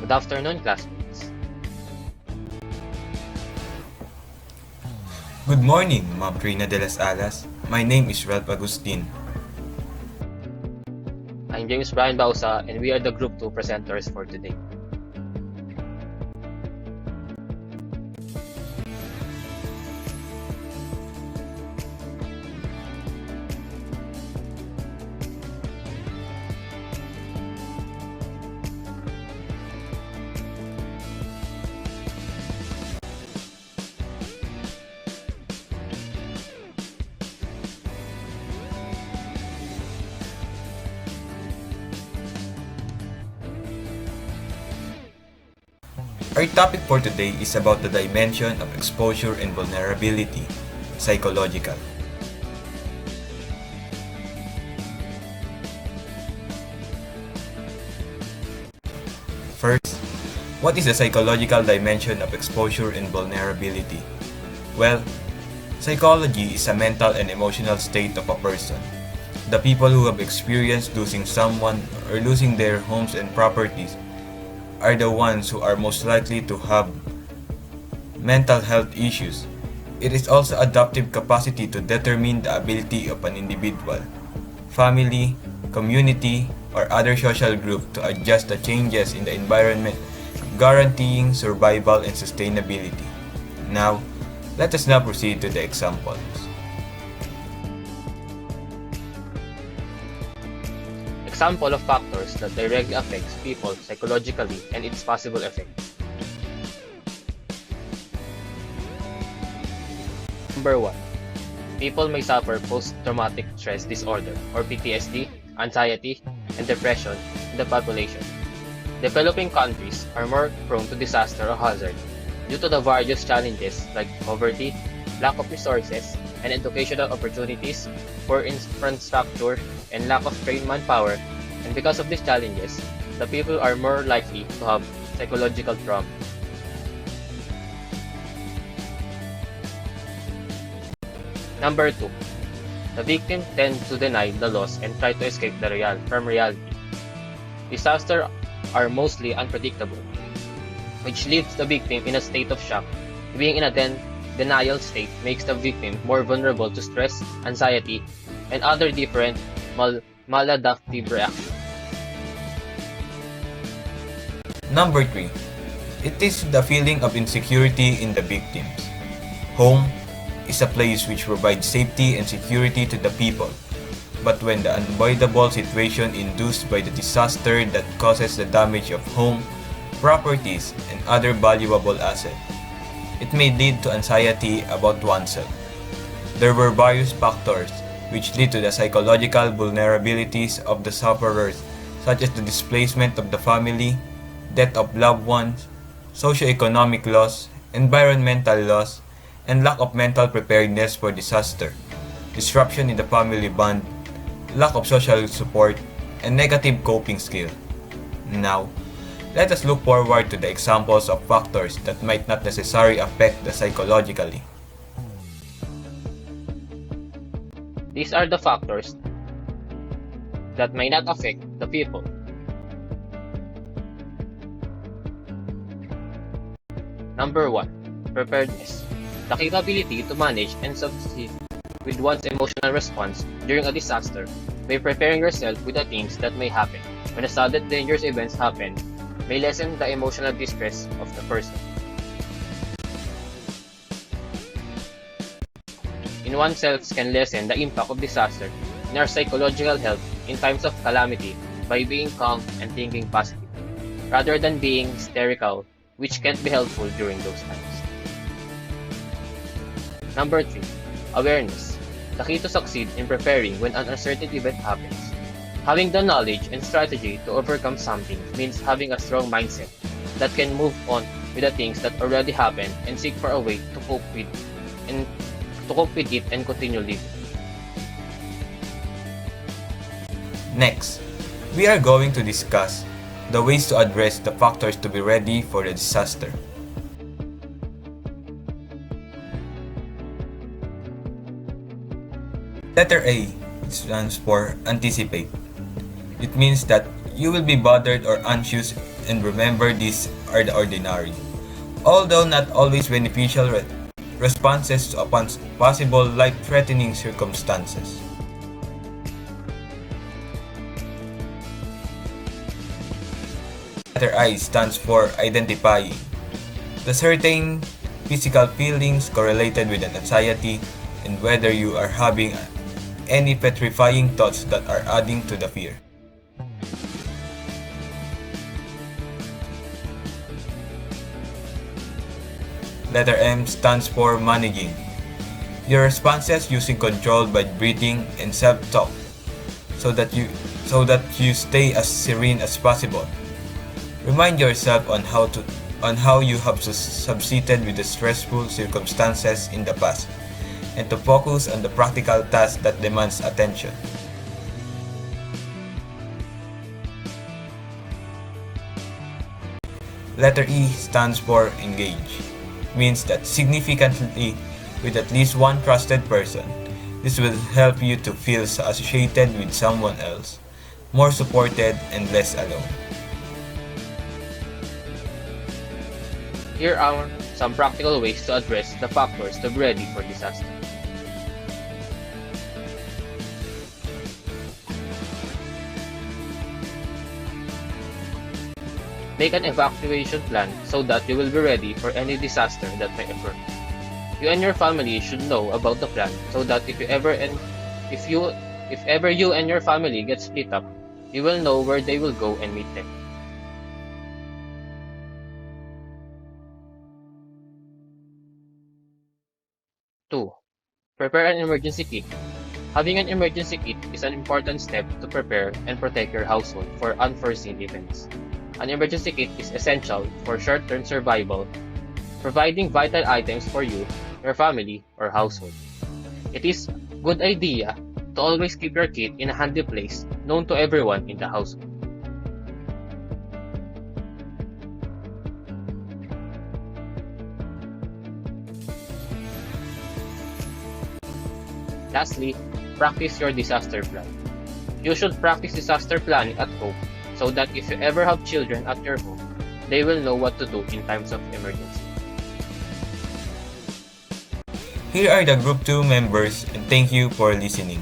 Good afternoon, classmates. Good morning, Ma'am Trina de las Alas. My name is Ralph Agustin. I'm James Brian Bausa, and we are the Group 2 presenters for today. Our topic for today is about the dimension of exposure and vulnerability, psychological. First, what is the psychological dimension of exposure and vulnerability? Well, psychology is a mental and emotional state of a person. The people who have experienced losing someone or losing their homes and properties are the ones who are most likely to have mental health issues. It is also adaptive capacity to determine the ability of an individual, family, community, or other social group to adjust to changes in the environment, guaranteeing survival and sustainability. Now, let us now proceed to the examples. Example of factors that directly affects people psychologically and its possible effects. Number 1. People may suffer post-traumatic stress disorder or PTSD, anxiety, and depression in the population. Developing countries are more prone to disaster or hazard due to the various challenges like poverty, lack of resources and educational opportunities, poor infrastructure, and lack of trained manpower. And because of these challenges, the people are more likely to have psychological trauma. Number 2. The victim tends to deny the loss and try to escape from reality. Disasters are mostly unpredictable, which leaves the victim in a state of shock. Being in a denial state makes the victim more vulnerable to stress, anxiety, and other different maladaptive reactions. Number 3. It is the feeling of insecurity in the victims. Home is a place which provides safety and security to the people. But when the unavoidable situation induced by the disaster that causes the damage of home, properties, and other valuable assets, it may lead to anxiety about oneself. There were various factors which lead to the psychological vulnerabilities of the sufferers, such as the displacement of the family, death of loved ones, socioeconomic loss, environmental loss, and lack of mental preparedness for disaster, disruption in the family bond, lack of social support, and negative coping skill. Now, let us look forward to the examples of factors that might not necessarily affect the psychologically. These are the factors that may not affect the people. Number 1. Preparedness. The capability to manage and succeed with one's emotional response during a disaster by preparing yourself with the things that may happen. When a sudden dangerous events happen, may lessen the emotional distress of the person. In oneself can lessen the impact of disaster in our psychological health in times of calamity by being calm and thinking positive, rather than being hysterical, which can't be helpful during those times. Number 3. Awareness. The key to succeed in preparing when an uncertain event happens. Having the knowledge and strategy to overcome something means having a strong mindset that can move on with the things that already happened and seek for a way to cope with it and continue living. Next, we are going to discuss the ways to address the factors to be ready for the disaster. Letter A stands for anticipate. It means that you will be bothered or anxious and remember these are the ordinary, although not always beneficial responses to possible life-threatening circumstances. Letter I stands for identifying. The certain physical feelings correlated with an anxiety and whether you are having any petrifying thoughts that are adding to the fear. Letter M stands for managing. Your responses using control by breathing and self-talk so that you stay as serene as possible. Remind yourself on how you have succeeded with the stressful circumstances in the past and to focus on the practical task that demands attention. Letter E stands for engage. Means that significantly with at least one trusted person. This will help you to feel associated with someone else, more supported and less alone. Here are some practical ways to address the factors to be ready for disaster. Make an evacuation plan so that you will be ready for any disaster that may occur. You and your family should know about the plan so that if ever you and your family get split up, you will know where they will go and meet them. Two, prepare an emergency kit. Having an emergency kit is an important step to prepare and protect your household for unforeseen events. An emergency kit is essential for short-term survival, providing vital items for you, your family, or household. It is a good idea to always keep your kit in a handy place known to everyone in the household. Lastly, practice your disaster plan. You should practice disaster planning at home so that if you ever have children at your home, they will know what to do in times of emergency. Here are the Group 2 members and thank you for listening.